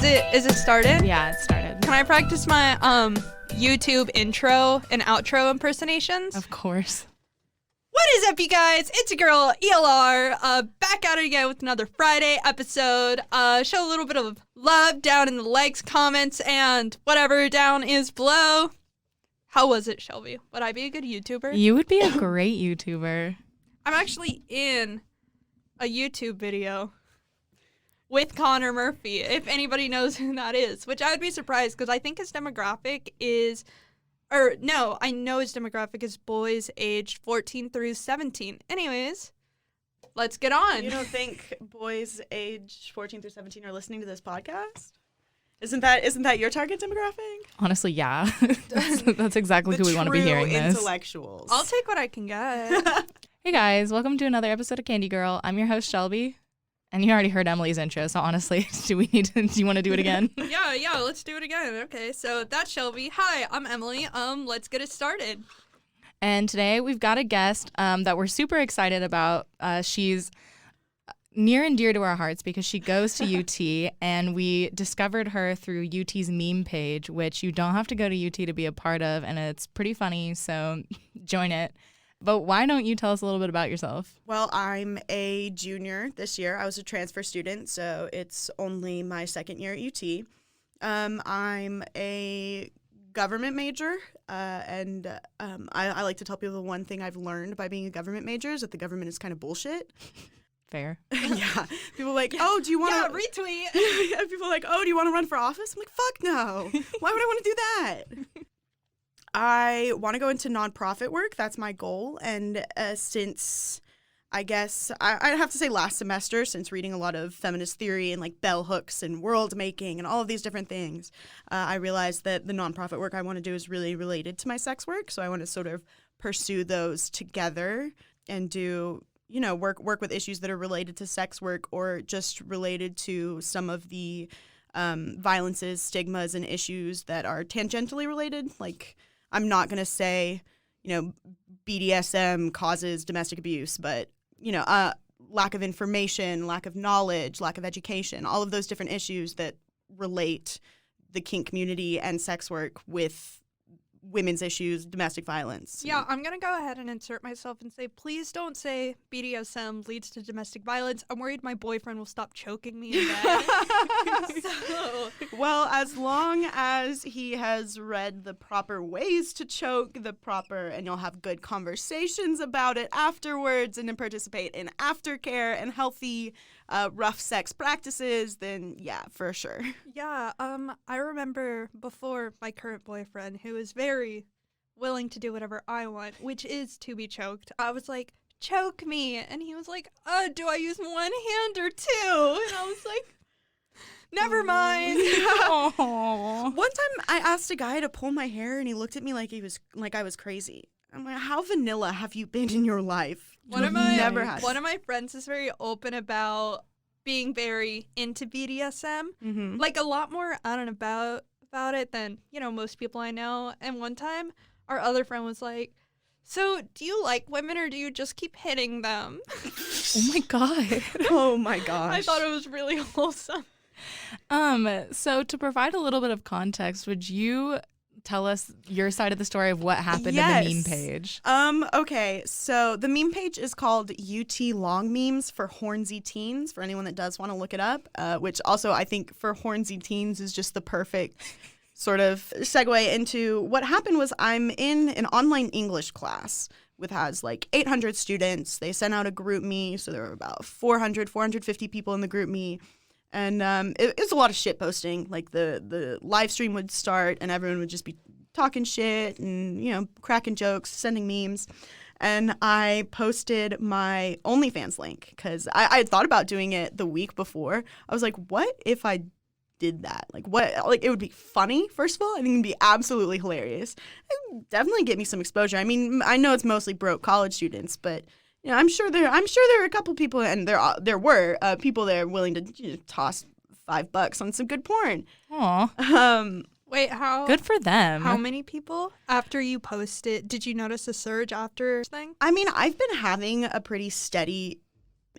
Is it started? Yeah, it started. Can I practice my YouTube intro and outro impersonations? Of course. What is up, you guys? It's your girl, ELR, back at it again with another Friday episode. Show a little bit of love down in the likes, comments, and whatever down is below. How was it, Shelby? Would I be a good YouTuber? You would be a great YouTuber. I'm actually in a YouTube video with Connor Murphy, if anybody knows who that is, which I would be surprised because I think his demographic is, I know his demographic is boys aged 14 through 17. Anyways, let's get on. You don't think boys age 14 through 17 are listening to this podcast? Isn't that your target demographic? Honestly, yeah. That's exactly who we want to be hearing this. Intellectuals. I'll take what I can get. Hey guys, welcome to another episode of Candy Girl. I'm your host, Shelby. And you already heard Emily's intro, so honestly, do you want to do it again? Yeah, let's do it again. Okay, so that's Shelby. Hi, I'm Emily. Let's get it started. And today we've got a guest that we're super excited about. She's near and dear to our hearts because she goes to UT, and we discovered her through UT's meme page, which you don't have to go to UT to be a part of, and it's pretty funny, so join it. But why don't you tell us a little bit about yourself? Well, I'm a junior this year. I was a transfer student, so it's only my second year at UT. I'm a government major, and I like to tell people the one thing I've learned by being a government major is that the government is kind of bullshit. Fair. Yeah. People are like, oh, do you want to... retweet. Yeah, people are like, oh, do you want to run for office? I'm like, fuck no. Why would I want to do that? I want to go into nonprofit work. That's my goal. And since, I guess, I'd have to say last semester, since reading a lot of feminist theory and like bell hooks and world making and all of these different things, I realized that the nonprofit work I want to do is really related to my sex work. So I want to sort of pursue those together and do, work with issues that are related to sex work or just related to some of the violences, stigmas, and issues that are tangentially related. Like, I'm not going to say, BDSM causes domestic abuse, but, lack of information, lack of knowledge, lack of education, all of those different issues that relate the kink community and sex work with women's issues, domestic violence. Yeah, I'm going to go ahead and insert myself and say, please don't say BDSM leads to domestic violence. I'm worried my boyfriend will stop choking me in bed. Well, as long as he has read the proper ways to choke, and you'll have good conversations about it afterwards and then participate in aftercare and healthy rough sex practices, then yeah, for sure. Yeah, I remember before my current boyfriend, who is very willing to do whatever I want, which is to be choked, I was like, choke me, and he was like, do I use one hand or two? And I was like, never mind. Aww. One time I asked a guy to pull my hair and he looked at me like I was crazy. I'm like, how vanilla have you been in your life? One of Never my friends is very open about being very into BDSM. Mm-hmm. Like a lot more I don't know about it than, most people I know. And one time our other friend was like, so do you like women or do you just keep hitting them? Oh my god. Oh my gosh. I thought it was really wholesome. So to provide a little bit of context, would you tell us your side of the story of what happened in the meme page? Okay, so the meme page is called UT Long Memes for Hornsy Teens, for anyone that does want to look it up, which also I think for Hornsy Teens is just the perfect sort of segue into what happened was I'm in an online English class with has like 800 students. They sent out a group me, so there were about 450 people in the group me. And it was a lot of shit posting. Like the live stream would start and everyone would just be talking shit and, cracking jokes, sending memes. And I posted my OnlyFans link because I had thought about doing it the week before. I was like, what if I did that? Like it would be funny, first of all. I think it would be absolutely hilarious. It would definitely get me some exposure. I mean, I know it's mostly broke college students, but I'm sure there are a couple people, and there were people there willing to toss $5 on some good porn. Aw. Wait, how? Good for them. How many people after you posted? Did you notice a surge after thing? I mean, I've been having a pretty steady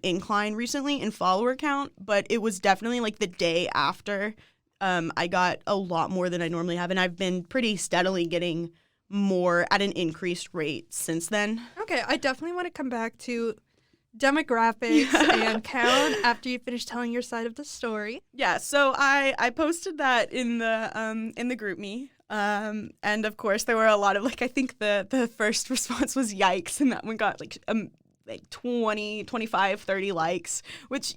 incline recently in follower count, but it was definitely like the day after I got a lot more than I normally have, and I've been pretty steadily getting more at an increased rate since then. Okay, I definitely want to come back to demographics and count after you finish telling your side of the story. Yeah, so I posted that in the group me. And of course there were a lot of I think the first response was yikes, and that one got like 20, 25, 30 likes, which,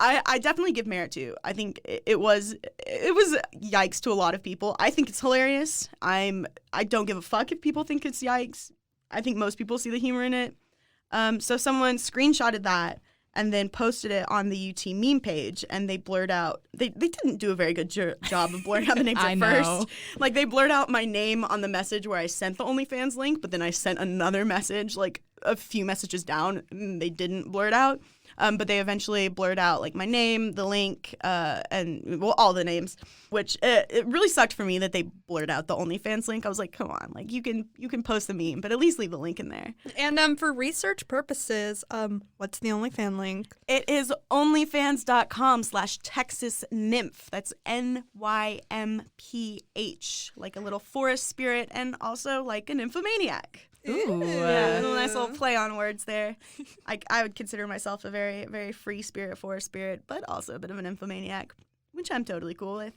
I definitely give merit to. I think it was yikes to a lot of people. I think it's hilarious. I don't give a fuck if people think it's yikes. I think most people see the humor in it. So someone screenshotted that and then posted it on the UT meme page, and they blurred out. They didn't do a very good job of blurring out the names at first. Like, they blurred out my name on the message where I sent the OnlyFans link, but then I sent another message like a few messages down, and they didn't blur it out. But they eventually blurred out like my name, the link, and all the names, which it really sucked for me that they blurred out the OnlyFans link. I was like, come on, like you can post the meme, but at least leave the link in there. And for research purposes, what's the OnlyFans link? It is onlyfans.com/TexasNymph. That's NYMPH, like a little forest spirit, and also like a nymphomaniac. Ooh. Yeah, a nice little play on words there. I would consider myself a very, very free spirit, forest spirit, but also a bit of an nymphomaniac, which I'm totally cool with.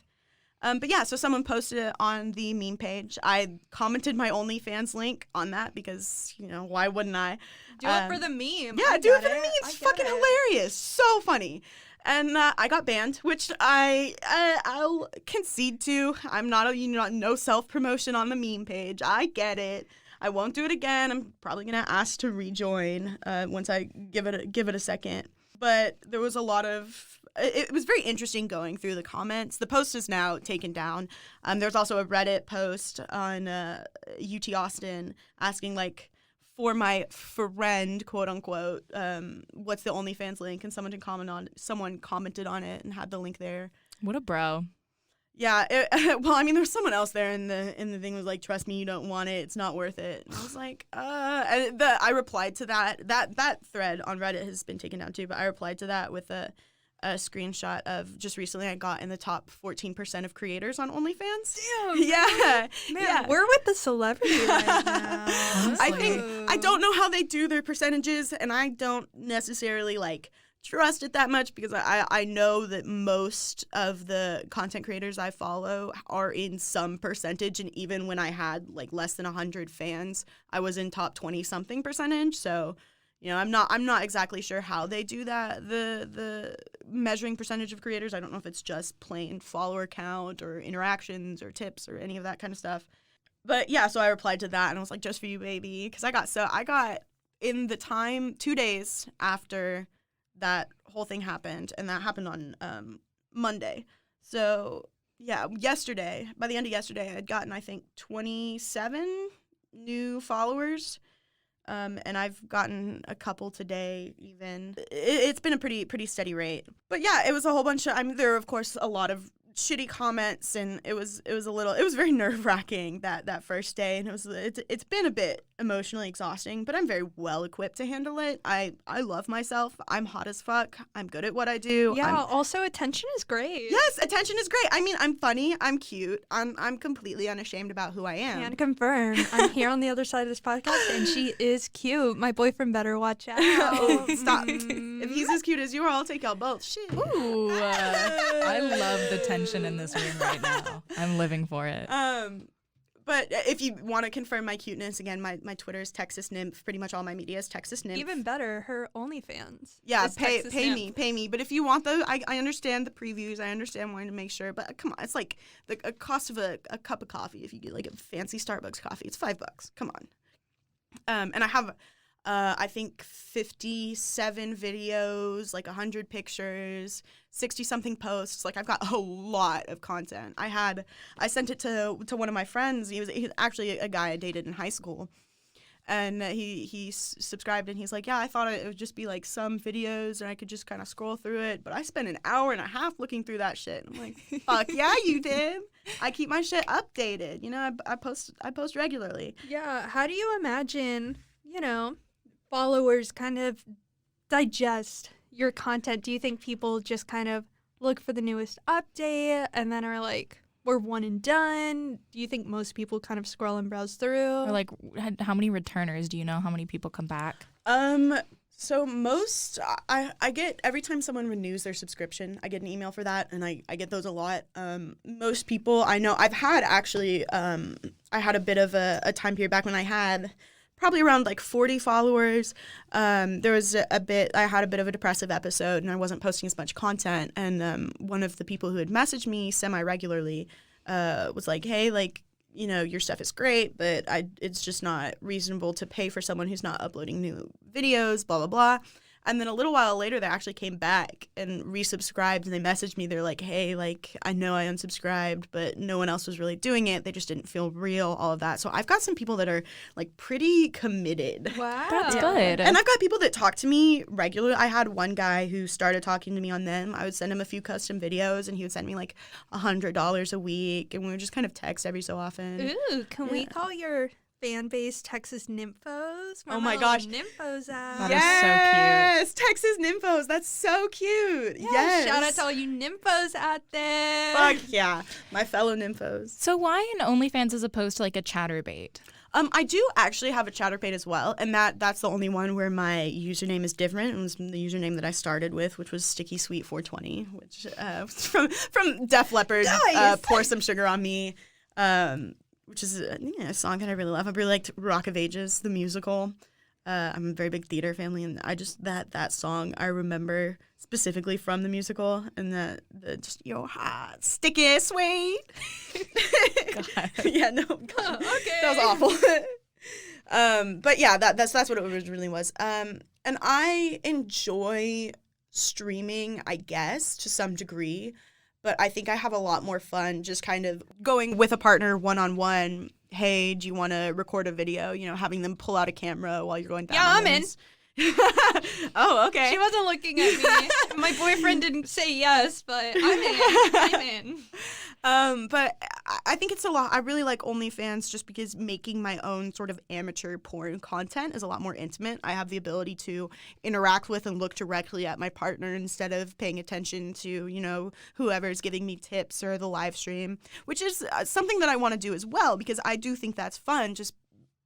But yeah, so someone posted it on the meme page. I commented my OnlyFans link on that because, why wouldn't I? Do it for the meme. Yeah, do it for the meme. It's fucking hilarious. So funny. And I got banned, which I'll concede to. I'm not no self-promotion on the meme page. I get it. I won't do it again. I'm probably gonna ask to rejoin once I give it a second. But there was a lot of. It was very interesting going through the comments. The post is now taken down. There's also a Reddit post on UT Austin asking for my friend, quote unquote, what's the OnlyFans link, and someone commented on it and had the link there. What a bro. Yeah, there was someone else there, and the thing was like, "Trust me, you don't want it. It's not worth it." And I was like, and I replied to that. That thread on Reddit has been taken down too, but I replied to that with a screenshot of just recently I got in the top 14% of creators on OnlyFans. Damn. Yeah, Man, yeah. we're with the celebrity right now. I don't know how they do their percentages, and I don't necessarily trust it that much because I know that most of the content creators I follow are in some percentage, and even when I had less than 100 fans, I was in top 20 something percentage. So, I'm not exactly sure how they do that, the measuring percentage of creators. I don't know if it's just plain follower count or interactions or tips or any of that kind of stuff. But yeah, so I replied to that and I was like, just for you, baby, because I got in the time 2 days after that whole thing happened, and that happened on Monday. So yeah, by the end of yesterday, I had gotten, I think, 27 new followers, and I've gotten a couple today even. It's been a pretty steady rate. But yeah, it was a whole bunch of, there are, of course, a lot of shitty comments, and it was very nerve-wracking that first day, and it's been a bit emotionally exhausting, but I'm very well equipped to handle it. I love myself. I'm hot as fuck. I'm good at what I do. Yeah, also attention is great. Yes, attention is great. I mean, I'm funny, I'm cute, I'm completely unashamed about who I am. Can confirm. I'm here on the other side of this podcast, and she is cute. My boyfriend better watch out. Oh, stop. If he's as cute as you are, I'll take y'all both. Shit. Ooh, I love the tension in this room right now. I'm living for it. But if you want to confirm my cuteness, again, my Twitter is Texas Nymph. Pretty much all my media is Texas Nymph. Even better, her OnlyFans. Yeah, is pay Texas me, Nymph. pay me. But if you want those, I understand the previews. I understand wanting to make sure. But come on, it's like the cost of a cup of coffee. If you get a fancy Starbucks coffee, it's $5. Come on. And I have, I think 57 videos, 100 pictures, 60-something posts. I've got a lot of content. I sent it to one of my friends. He's actually a guy I dated in high school. And he subscribed, and he's like, yeah, I thought it would just be some videos and I could just kind of scroll through it. But I spent an hour and a half looking through that shit. I'm like, fuck yeah, you did. I keep my shit updated. I post regularly. Yeah, how do you imagine, followers kind of digest your content? Do you think people just kind of look for the newest update and then are like, we're one and done? Do you think most people kind of scroll and browse through? Or like, how many returners? Do you know how many people come back? So most, I get, every time someone renews their subscription, I get an email for that, and I get those a lot. Most people, I know, I've had actually, I had a bit of a time period back when I had probably around like 40 followers. There was I had a bit of a depressive episode, and I wasn't posting as much content, and one of the people who had messaged me semi-regularly was like, hey, like, you know, your stuff is great, but it's just not reasonable to pay for someone who's not uploading new videos, blah, blah, blah. And then a little while later, they actually came back and resubscribed, and they messaged me. They're like, hey, like, I know I unsubscribed, but no one else was really doing it. They just didn't feel real, all of that. So I've got some people that are, like, pretty committed. Wow. That's good. And I've got people that talk to me regularly. I had one guy who started talking to me on them. I would send him a few custom videos, and he would send me, like, $100 a week, and we would just kind of text every so often. Ooh, can we call your fan base Texas Nymphos? Oh my gosh. Nymphos out. That is so cute. Yes, Texas Nymphos. That's so cute. Yeah, Yes. shout out to all you nymphos out there. Fuck yeah, my fellow nymphos. So why an OnlyFans as opposed to like a ChatterBait? I do actually have a ChatterBait as well, and that's the only one where my username is different. It was the username that I started with, which was Sticky Sweet 420, which was from Def Leppard. Nice. Pour Some Sugar on Me. Which is a song that I really love. I really liked Rock of Ages, the musical. I'm a very big theater family, and I just that song I remember specifically from the musical, and the just your hot, sticky, sweet. Yeah, no, God, Okay. that was awful. But yeah, that's what it originally was. And I enjoy streaming, I guess, to some degree. But I think I have a lot more fun just kind of going with a partner one-on-one. Hey, do you want to record a video? You know, having them pull out a camera while you're going down. Yeah, I'm in. Oh, okay. She wasn't looking at me. My boyfriend didn't say yes, but I'm in. But I think it's a lot. I really like OnlyFans just because making my own sort of amateur porn content is a lot more intimate. I have the ability to interact with and look directly at my partner instead of paying attention to, you know, whoever's giving me tips or the live stream, which is something that I want to do as well because I do think that's fun, just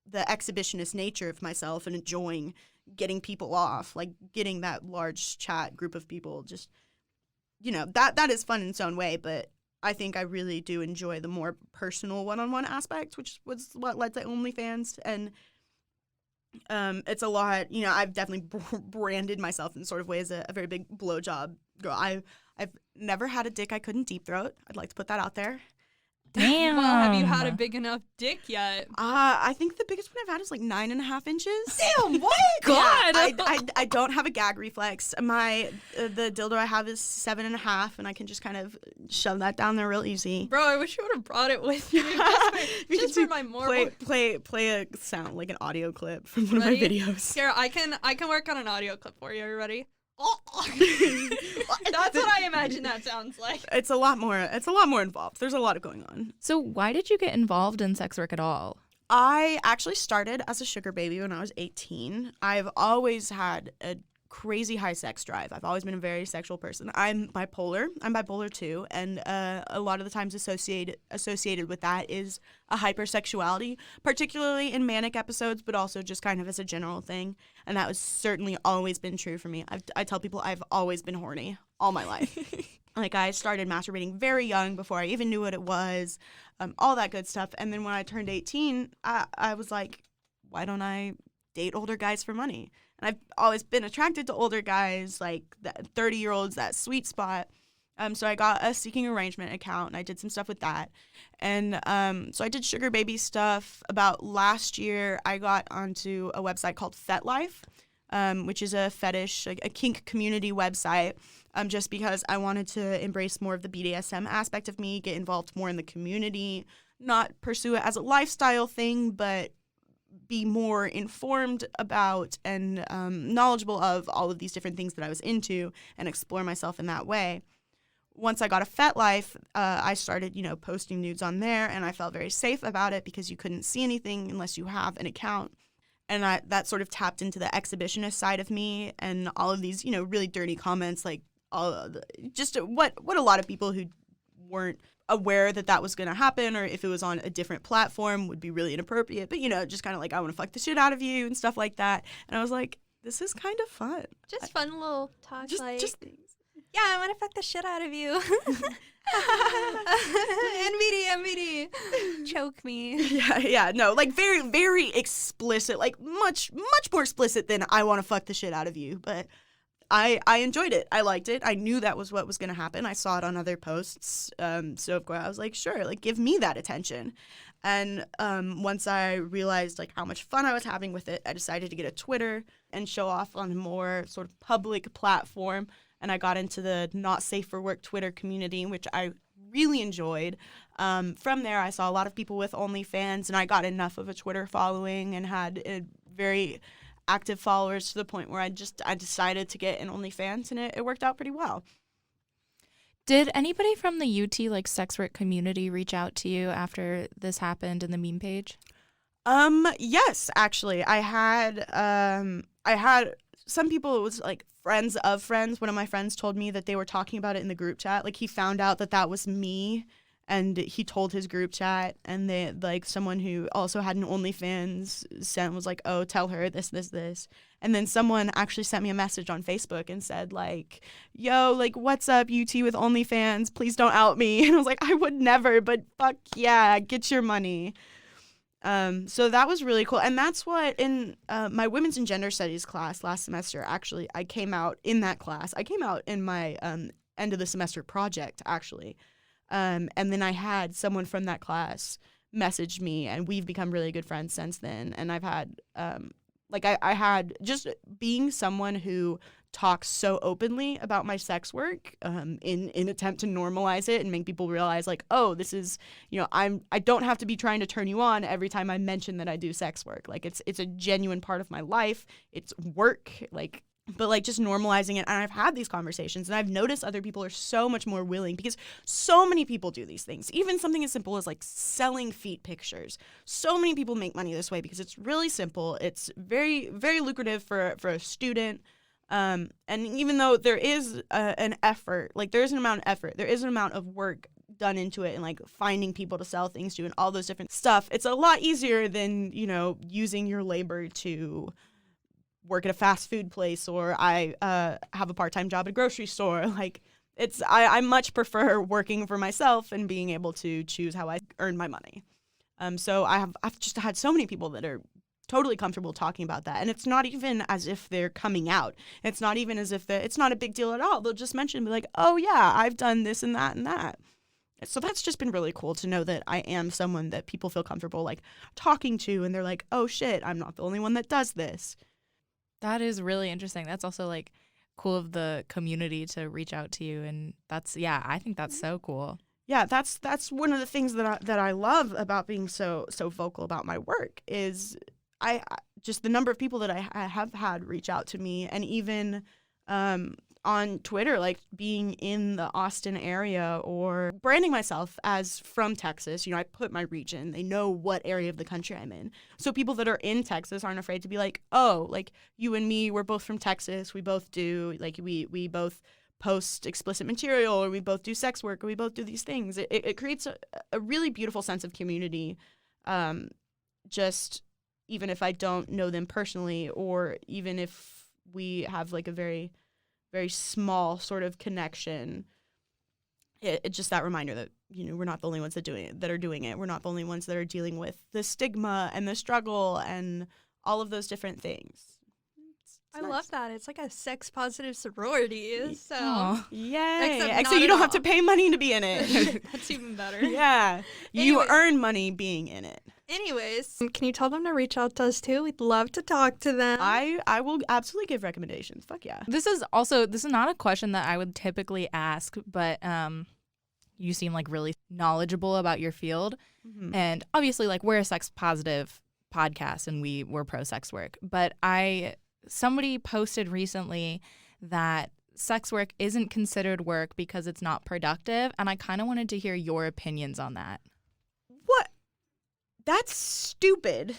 the exhibitionist nature of myself and enjoying getting people off, like getting that large chat group of people. Just, you know, that is fun in its own way, but I think I really do enjoy the more personal one-on-one aspect, which was what led to OnlyFans. And it's a lot, you know, I've definitely branded myself in sort of way as a very big blowjob girl. I've never had a dick I couldn't deep throat. I'd like to put that out there. Damn. Well, have you had a big enough dick yet? I think the biggest one I've had is like 9.5 inches. Damn, what? God. Yeah, I don't have a gag reflex. The dildo I have is 7.5, and I can just kind of shove that down there real easy. Bro, I wish you would have brought it with you. We Just can for my more. play a sound like an audio clip from one Ready? of my videos. Sarah, I can work on an audio clip for you. Are you ready? That's what I imagine that sounds like. It's a lot more involved. There's a lot going on. So why did you get involved in sex work at all? I actually started as a sugar baby when I was 18. I've always had a crazy high sex drive. I've always been a very sexual person. I'm bipolar. I'm bipolar too, and a lot of the times associated with that is a hypersexuality, particularly in manic episodes, but also just kind of as a general thing. And that has certainly always been true for me. I tell people I've always been horny all my life. Like, I started masturbating very young before I even knew what it was, all that good stuff. And then when I turned 18, I was like, why don't I date older guys for money? And I've always been attracted to older guys, like that 30-year-olds, that sweet spot. So I got a Seeking Arrangement account, and I did some stuff with that. And so I did sugar baby stuff. About last year, I got onto a website called FetLife, which is a fetish, a kink community website, just because I wanted to embrace more of the BDSM aspect of me, get involved more in the community, not pursue it as a lifestyle thing, but be more informed about and knowledgeable of all of these different things that I was into and explore myself in that way. Once I got a FetLife, I started, posting nudes on there, and I felt very safe about it because you couldn't see anything unless you have an account. And that sort of tapped into the exhibitionist side of me and all of these, really dirty comments like, just what a lot of people who weren't aware that was going to happen, or if it was on a different platform, would be really inappropriate. But, just kind of like, I want to fuck the shit out of you and stuff like that. And I was like, this is kind of fun. Just fun little talk, Just things. yeah, I want to fuck the shit out of you. NBD, choke me. Yeah, no, like very, very explicit, like much more explicit than I want to fuck the shit out of you. But I enjoyed it. I liked it. I knew that was what was going to happen. I saw it on other posts. So of course I was like, sure, like give me that attention. And once I realized like how much fun I was having with it, I decided to get a Twitter and show off on a more sort of public platform. And I got into the Not Safe for Work Twitter community, which I really enjoyed. From there, I saw a lot of people with OnlyFans, and I got enough of a Twitter following and had a very active followers to the point where I decided to get an OnlyFans, and it worked out pretty well. Did anybody from the UT like sex work community reach out to you after this happened in the meme page? Yes, actually. I had some people, it was like friends of friends. One of my friends told me that they were talking about it in the group chat. Like he found out that was me, and he told his group chat, and they like someone who also had an OnlyFans was like, oh, tell her this. And then someone actually sent me a message on Facebook and said like, yo, like, what's up, UT with OnlyFans? Please don't out me. And I was like, I would never, but fuck yeah, get your money. So that was really cool. And that's what in my women's and gender studies class last semester, actually, I came out in that class. I came out in my end of the semester project, actually. And then I had someone from that class message me, and we've become really good friends since then. And I've had, I had just being someone who talks so openly about my sex work in attempt to normalize it and make people realize like, oh, this is, I don't have to be trying to turn you on every time I mention that I do sex work. Like it's a genuine part of my life. It's work, but like just normalizing it. And I've had these conversations, and I've noticed other people are so much more willing, because so many people do these things. Even something as simple as like selling feet pictures. So many people make money this way because it's really simple. It's very, very lucrative for a student. And even though there is an effort, like there is an amount of effort, there is an amount of work done into it, and like finding people to sell things to and all those different stuff, it's a lot easier than, using your labor to work at a fast food place, or I have a part-time job at a grocery store. Like I much prefer working for myself and being able to choose how I earn my money. So I've just had so many people that are totally comfortable talking about that. And it's not even as if they're coming out. It's not even as if it's not a big deal at all. They'll just mention, be like, oh yeah, I've done this and that and that. So that's just been really cool to know that I am someone that people feel comfortable like talking to, and they're like, oh shit, I'm not the only one that does this. That is really interesting. That's also like cool of the community to reach out to you, and I think that's so cool. Yeah, that's one of the things that I love about being so vocal about my work is I just the number of people that I have had reach out to me, and even on Twitter, like being in the Austin area or branding myself as from Texas. I put my region. They know what area of the country I'm in. So people that are in Texas aren't afraid to be like, oh, like you and me, we're both from Texas. We both do, like we both post explicit material, or we both do sex work, or we both do these things. It creates a really beautiful sense of community, just even if I don't know them personally, or even if we have like a very, very small sort of connection. It's just that reminder that, we're not the only ones that are doing it. We're not the only ones that are dealing with the stigma and the struggle and all of those different things. I love that. It's like a sex positive sorority. So Aw. Yay. Except So not you at don't have all. to pay money to be in it. That's even better. Yeah. You Anyway. earn money being in it. Anyways, can you tell them to reach out to us too? We'd love to talk to them. I will absolutely give recommendations. Fuck yeah. This is not a question that I would typically ask, but you seem like really knowledgeable about your field. Mhm. And obviously, like, we're a sex positive podcast and we're pro sex work. But somebody posted recently that sex work isn't considered work because it's not productive. And I kind of wanted to hear your opinions on that. What? That's stupid.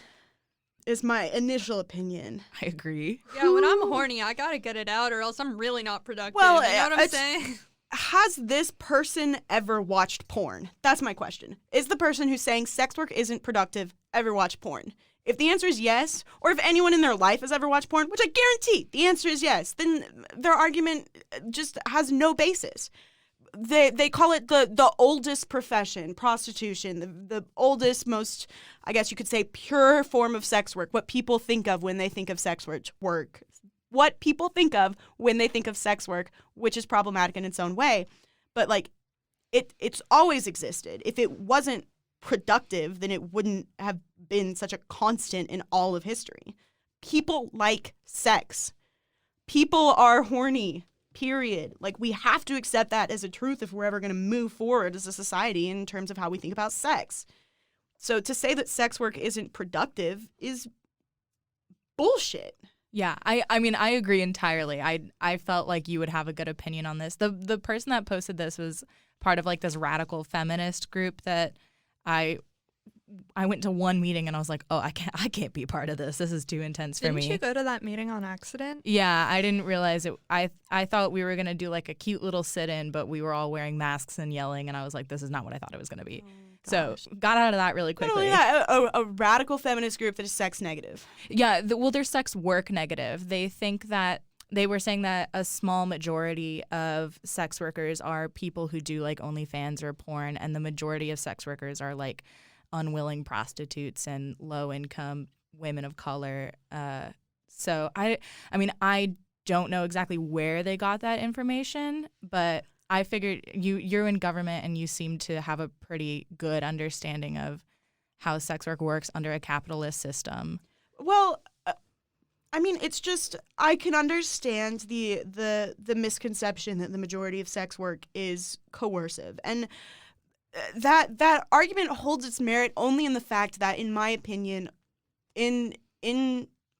is my initial opinion. I agree. Yeah, when I'm horny, I gotta get it out, or else I'm really not productive. Well, you know what I'm it's- saying? Has this person ever watched porn? That's my question. Is the person who's saying sex work isn't productive ever watched porn? If the answer is yes, or if anyone in their life has ever watched porn, which I guarantee the answer is yes, then their argument just has no basis. They call it the oldest profession, prostitution, the oldest, most, I guess you could say, pure form of sex work, what people think of when they think of sex work. What people think of when they think of sex work, which is problematic in its own way. But, like, it's always existed. If it wasn't productive, then it wouldn't have been such a constant in all of history. People like sex. People are horny, period. Like, we have to accept that as a truth if we're ever going to move forward as a society in terms of how we think about sex. So to say that sex work isn't productive is bullshit. Yeah, I mean, I agree entirely. I felt like you would have a good opinion on this. The person that posted this was part of like this radical feminist group that I went to one meeting and I was like, oh, I can't be part of this. This is too intense for Didn't me. you go to that meeting on accident? Yeah, I didn't realize it. I thought we were gonna do like a cute little sit-in, but we were all wearing masks and yelling, and I was like, this is not what I thought it was gonna be. So got out of that really Not quickly. only that, a radical feminist group that is sex negative. Yeah, well, they're sex work negative. They think that they were saying that a small majority of sex workers are people who do like OnlyFans or porn, and the majority of sex workers are like unwilling prostitutes and low income women of color. So I mean, I don't know exactly where they got that information, but I figured you're in government and you seem to have a pretty good understanding of how sex work works under a capitalist system. Well, I mean, it's just I can understand the misconception that the majority of sex work is coercive, and that argument holds its merit only in the fact that, in my opinion, in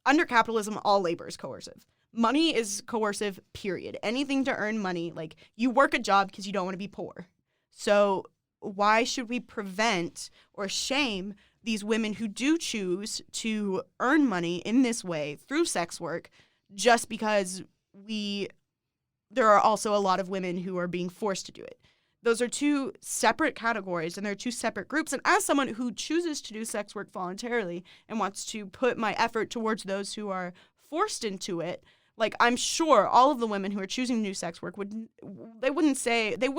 under capitalism, all labor is coercive. Money is coercive, period. Anything to earn money, like you work a job because you don't want to be poor. So why should we prevent or shame these women who do choose to earn money in this way through sex work just because there are also a lot of women who are being forced to do it? Those are two separate categories, and they're two separate groups. And as someone who chooses to do sex work voluntarily and wants to put my effort towards those who are forced into it, like, I'm sure all of the women who are choosing to do sex work would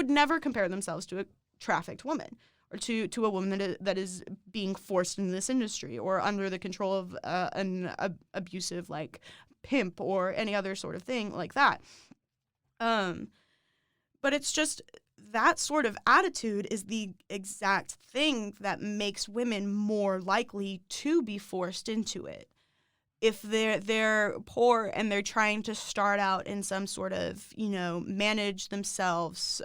never compare themselves to a trafficked woman or to a woman that is being forced into this industry or under the control of an abusive, like, pimp or any other sort of thing like that. But it's just that sort of attitude is the exact thing that makes women more likely to be forced into it. If they're poor and they're trying to start out in some sort of, manage themselves,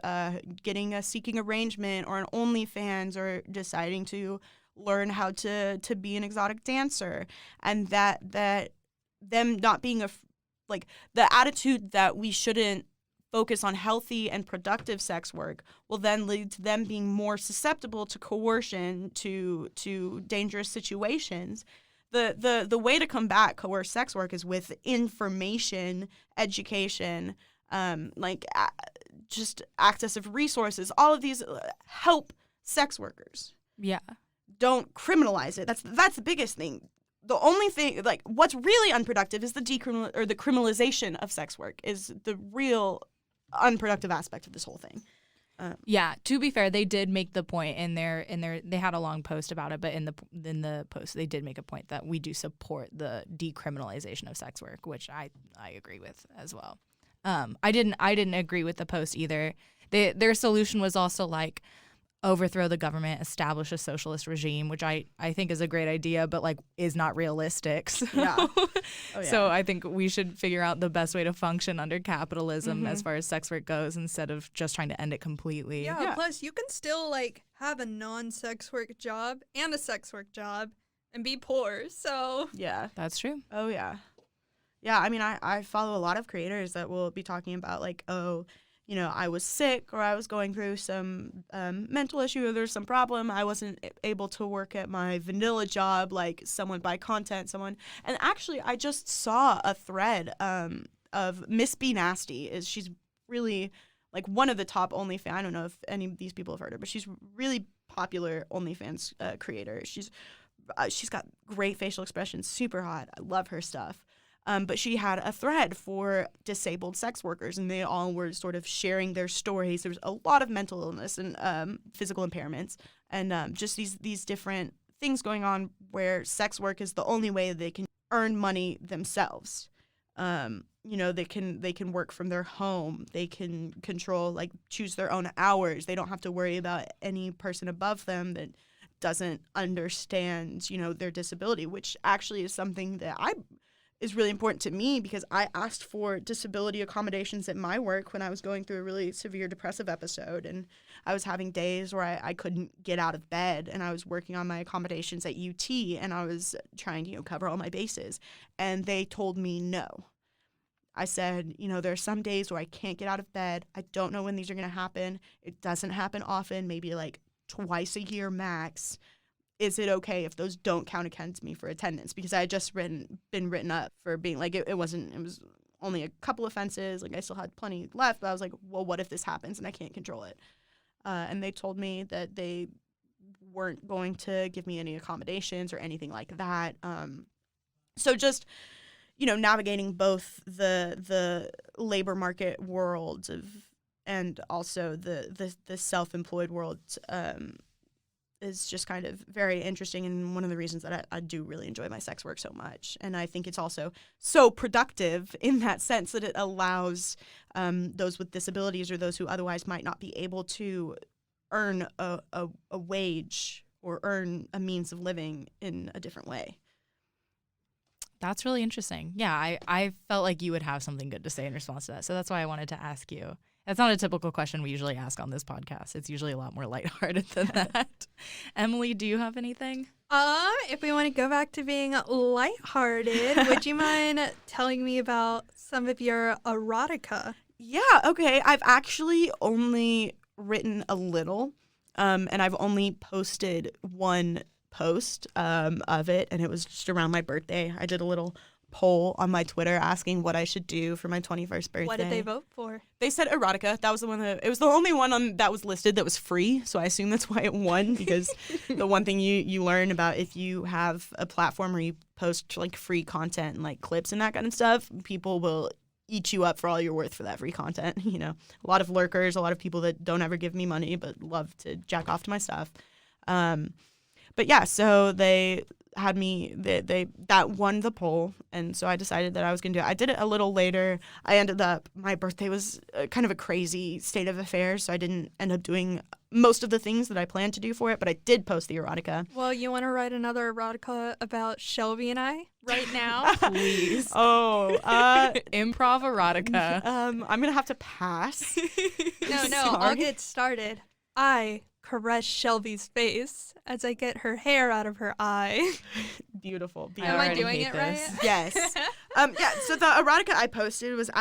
getting a seeking arrangement or an OnlyFans, or deciding to learn how to be an exotic dancer, and that them not being the attitude that we shouldn't focus on healthy and productive sex work will then lead to them being more susceptible to coercion, to dangerous situations. The way to combat coerced sex work is with information, education, just access of resources. All of these help sex workers. Yeah. Don't criminalize it. That's the biggest thing. The only thing, like, what's really unproductive is the criminalization of sex work is the real unproductive aspect of this whole thing. Yeah, to be fair, they did make the point in their they had a long post about it, but in the post they did make a point that we do support the decriminalization of sex work, which I agree with as well. I didn't agree with the post either. Their solution was also like overthrow the government, establish a socialist regime, which I think is a great idea, but like is not realistic. So, Yeah. Oh, yeah. So I think we should figure out the best way to function under capitalism as far as sex work goes, instead of just trying to end it completely. Yeah, plus you can still have a non-sex work job and a sex work job and be poor. So Yeah. That's true. Oh, yeah. Yeah, I mean, I follow a lot of creators that will be talking about, like, oh, I was sick or I was going through some mental issue or there's some problem. I wasn't able to work at my vanilla job, like someone buy content, someone. And actually, I just saw a thread of Miss B Nasty. She's really like one of the top OnlyFans. I don't know if any of these people have heard her, but she's really popular OnlyFans creator. She's got great facial expressions, super hot. I love her stuff. But she had a thread for disabled sex workers, and they all were sort of sharing their stories. There was a lot of mental illness and physical impairments, and just these different things going on where sex work is the only way they can earn money themselves. They can work from their home. They can choose their own hours. They don't have to worry about any person above them that doesn't understand, their disability, which actually is something that is really important to me because I asked for disability accommodations at my work when I was going through a really severe depressive episode, and I was having days where I couldn't get out of bed, and I was working on my accommodations at UT, and I was trying to cover all my bases, and they told me no. I said, there are some days where I can't get out of bed. I don't know when these are going to happen. It doesn't happen often, maybe like twice a year max. Is it okay if those don't count against me for attendance? Because I had just been written up for being it was only a couple offenses. Like I still had plenty left, but I was like, well, what if this happens and I can't control it? And they told me that they weren't going to give me any accommodations or anything like that. So just, navigating both the labor market world and also the self-employed world is just kind of very interesting, and one of the reasons that I do really enjoy my sex work so much. And I think it's also so productive in that sense that it allows those with disabilities or those who otherwise might not be able to earn a wage or earn a means of living in a different way. That's really interesting. Yeah, I felt like you would have something good to say in response to that. So that's why I wanted to ask you. That's not a typical question we usually ask on this podcast. It's usually a lot more lighthearted than that. Emily, do you have anything? If we want to go back to being lighthearted, would you mind telling me about some of your erotica? Yeah, okay. I've actually only written a little, and I've only posted one post of it, and it was just around my birthday. I did a little poll on my Twitter asking what I should do for my 21st birthday. What did they vote for? They said erotica. That was the one it was the only one that was listed that was free, so I assume that's why it won, because the one thing you learn about if you have a platform where you post like free content and like clips and that kind of stuff, people will eat you up for all you're worth for that free content. A lot of lurkers, a lot of people that don't ever give me money but love to jack off to my stuff. But yeah, so they had me, that won the poll, and so I decided that I was going to do it. I did it a little later. My birthday was kind of a crazy state of affairs, so I didn't end up doing most of the things that I planned to do for it, but I did post the erotica. Well, you want to write another erotica about Shelby and I right now? Please. Oh. Improv erotica. I'm going to have to pass. No, Sorry. I'll get started. I caress Shelby's face as I get her hair out of her eye. Beautiful. Am I already doing hate it right? this. Yes. Yeah, so the erotica I posted was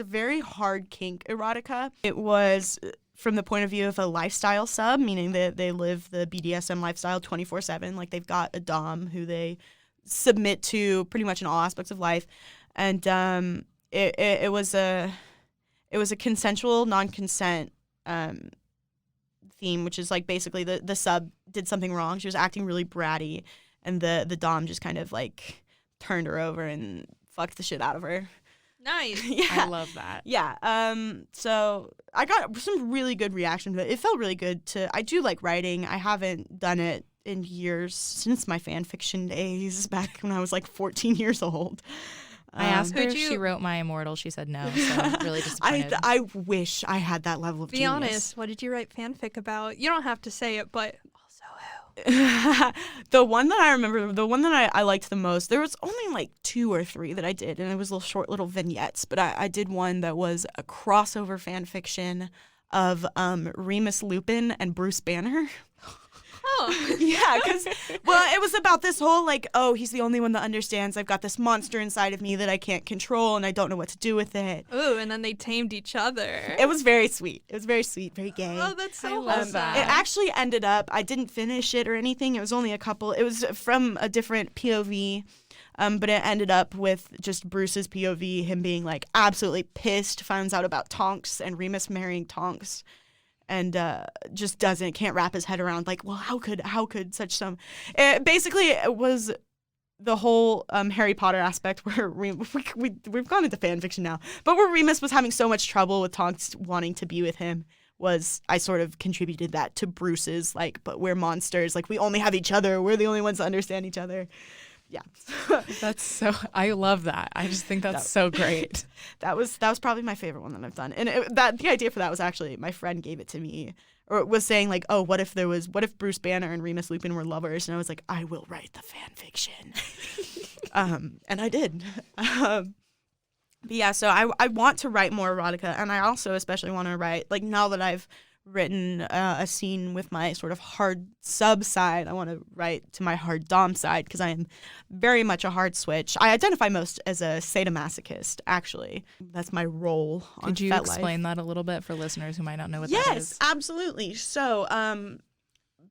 a very hard kink erotica. It was from the point of view of a lifestyle sub, meaning that they live the BDSM lifestyle 24/7. Like they've got a dom who they submit to pretty much in all aspects of life. And it was a consensual non-consent theme, which is like basically the sub did something wrong. She was acting really bratty, and the dom just kind of like turned her over and fucked the shit out of her. Nice. Yeah. I love that. Yeah. So I got some really good reaction to it. It felt really good I do like writing. I haven't done it in years, since my fan fiction days back when I was like 14 years old. I asked her Could if you- she wrote My Immortal. She said no, so I'm really disappointed. I wish I had that level of Be genius. honest, what did you write fanfic about? You don't have to say it, but also who? The one that I remember, the one that I liked the most, there was only like 2 or 3 that I did, and it was little vignettes, but I did one that was a crossover fan fiction of Remus Lupin and Bruce Banner. Oh. Yeah, because, well, it was about this whole, like, oh, he's the only one that understands. I've got this monster inside of me that I can't control, and I don't know what to do with it. Ooh, and then they tamed each other. It was very sweet. It was very sweet, very gay. Oh, that's so I love awesome. that. It actually ended up, I didn't finish it or anything. It was only a couple. It was from a different POV, but it ended up with just Bruce's POV, him being, like, absolutely pissed, finds out about Tonks and Remus marrying Tonks. And just can't wrap his head around, like, well, how could such some... Basically, it was the whole Harry Potter aspect where we've gone into fan fiction now, but where Remus was having so much trouble with Tonks wanting to be with him, I sort of contributed that to Bruce's, like, but we're monsters, like, we only have each other, we're the only ones that understand each other. Yeah. I love that. I just think that's so great. That was probably my favorite one that I've done. And the idea for that was actually, my friend gave it to me, or was saying, like, oh, what if Bruce Banner and Remus Lupin were lovers? And I was like, I will write the fan fiction. And I did. But yeah, so I want to write more erotica, and I also especially want to write, like, now that I've written a scene with my sort of hard sub side, I want to write to my hard dom side, because I am very much a hard switch. I identify most as a sadomasochist, actually. That's my role on Could you FetLife. explain that a little bit for listeners who might not know what that Yes, is? absolutely. So,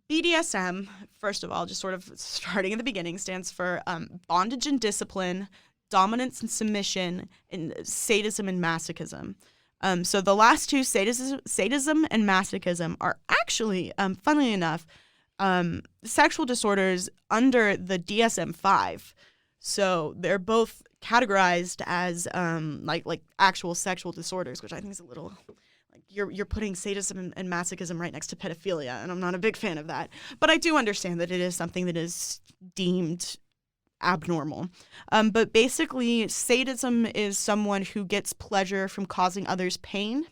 BDSM, first of all, just sort of starting at the beginning, stands for bondage and discipline, dominance and submission, and sadism and masochism. So the last two, sadism and masochism, are actually, funnily enough, sexual disorders under the DSM-5. So they're both categorized as like actual sexual disorders, which I think is a little, like, you're putting sadism and masochism right next to pedophilia, and I'm not a big fan of that. But I do understand that it is something that is deemed abnormal. But basically, sadism is someone who gets pleasure from causing others pain,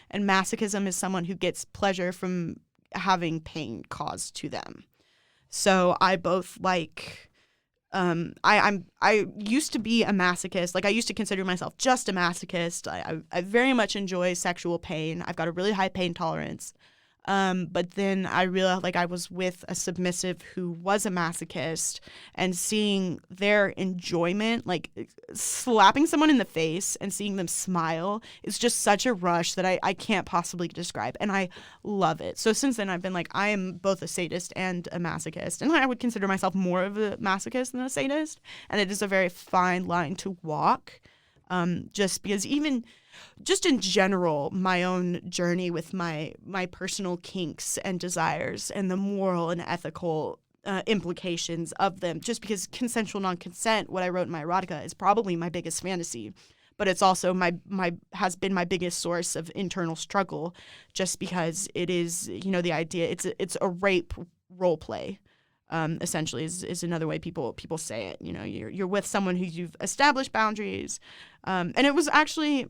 and masochism is someone who gets pleasure from having pain caused to them. So I both like... I used to be a masochist. Like, I used to consider myself just a masochist. I very much enjoy sexual pain. I've got a really high pain tolerance. But then I realized, like, I was with a submissive who was a masochist, and seeing their enjoyment, like slapping someone in the face and seeing them smile, is just such a rush that I can't possibly describe. And I love it. So since then, I've been like, I am both a sadist and a masochist. And I would consider myself more of a masochist than a sadist. And it is a very fine line to walk. Just because just in general, my own journey with my personal kinks and desires and the moral and ethical implications of them, just because consensual non-consent, what I wrote in my erotica, is probably my biggest fantasy, but it's also has been my biggest source of internal struggle, just because it is, the idea, it's a rape role play. Essentially is another way people say it. You're with someone who you've established boundaries, and it was actually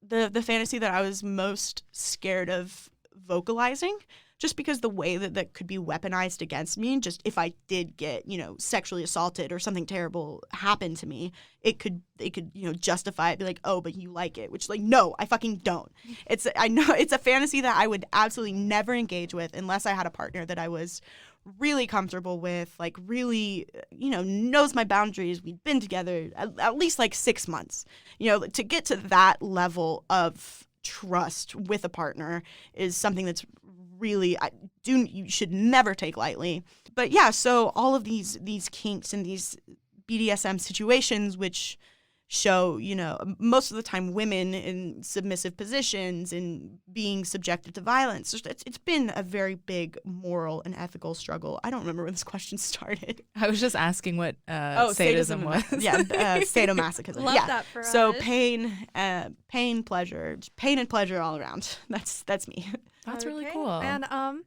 the fantasy that I was most scared of vocalizing, just because the way that could be weaponized against me, just if I did get sexually assaulted or something terrible happened to me, it could justify it, be like, oh, but you like it, which, like, no, I fucking don't. I know it's a fantasy that I would absolutely never engage with unless I had a partner that I was really comfortable with, like, really, knows my boundaries. We'd been together at least like 6 months. To get to that level of trust with a partner is something that's really, you should never take lightly. But yeah, so all of these kinks and these BDSM situations, which show, most of the time women in submissive positions and being subjected to violence. It's been a very big moral and ethical struggle. I don't remember when this question started. I was just asking what sadism was. Yeah, sadomasochism. Love yeah. that for so us. pain, pleasure, pain and pleasure all around. That's me. That's really Okay. cool. And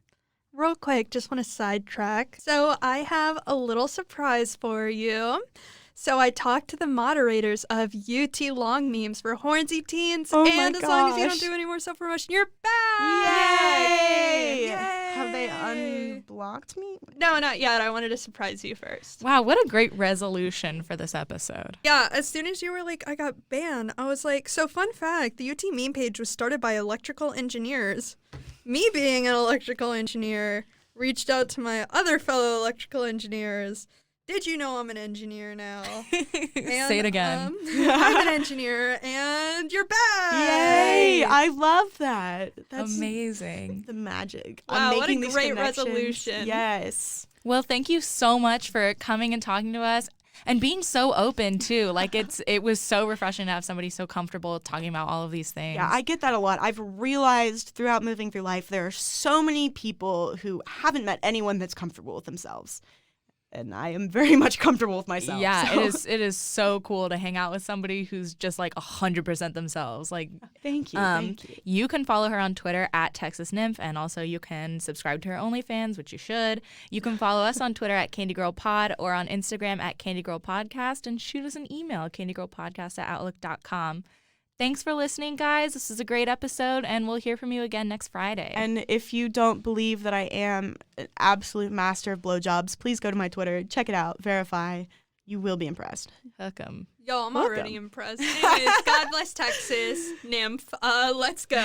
real quick, just want to sidetrack. So I have a little surprise for you. So I talked to the moderators of UT Long Memes for Hornsey Teens, Oh my and as long as you don't gosh. do any more self-promotion, you're back! Yay! Yay! Have they unblocked me? No, not yet. I wanted to surprise you first. Wow, what a great resolution for this episode. Yeah, as soon as you were like, I got banned, I was like, so fun fact, the UT meme page was started by electrical engineers. Me being an electrical engineer reached out to my other fellow electrical engineers. Did you know I'm an engineer now? Say it again. I'm an engineer, and you're back. Yay! I love that. That's Amazing. the magic. Wow, I'm what a making these great connections. resolution. Yes. Well, thank you so much for coming and talking to us and being so open too. Like it was so refreshing to have somebody so comfortable talking about all of these things. Yeah, I get that a lot. I've realized throughout moving through life, there are so many people who haven't met anyone that's comfortable with themselves. And I am very much comfortable with myself. Yeah, so. it is so cool to hang out with somebody who's just like 100% themselves. Like, Thank you. Thank you. you can follow her on Twitter at Texas Nymph, and also you can subscribe to her OnlyFans, which you should. You can follow us on Twitter at CandyGirlPod or on Instagram at CandyGirlPodcast, and shoot us an email, candygirlpodcast@outlook.com. Thanks for listening, guys. This is a great episode, and we'll hear from you again next Friday. And if you don't believe that I am an absolute master of blowjobs, please go to my Twitter, check it out, verify. You will be impressed. Hook 'em. Yo, I'm Welcome. already impressed. Anyways, God bless Texas, Nymph. Let's go.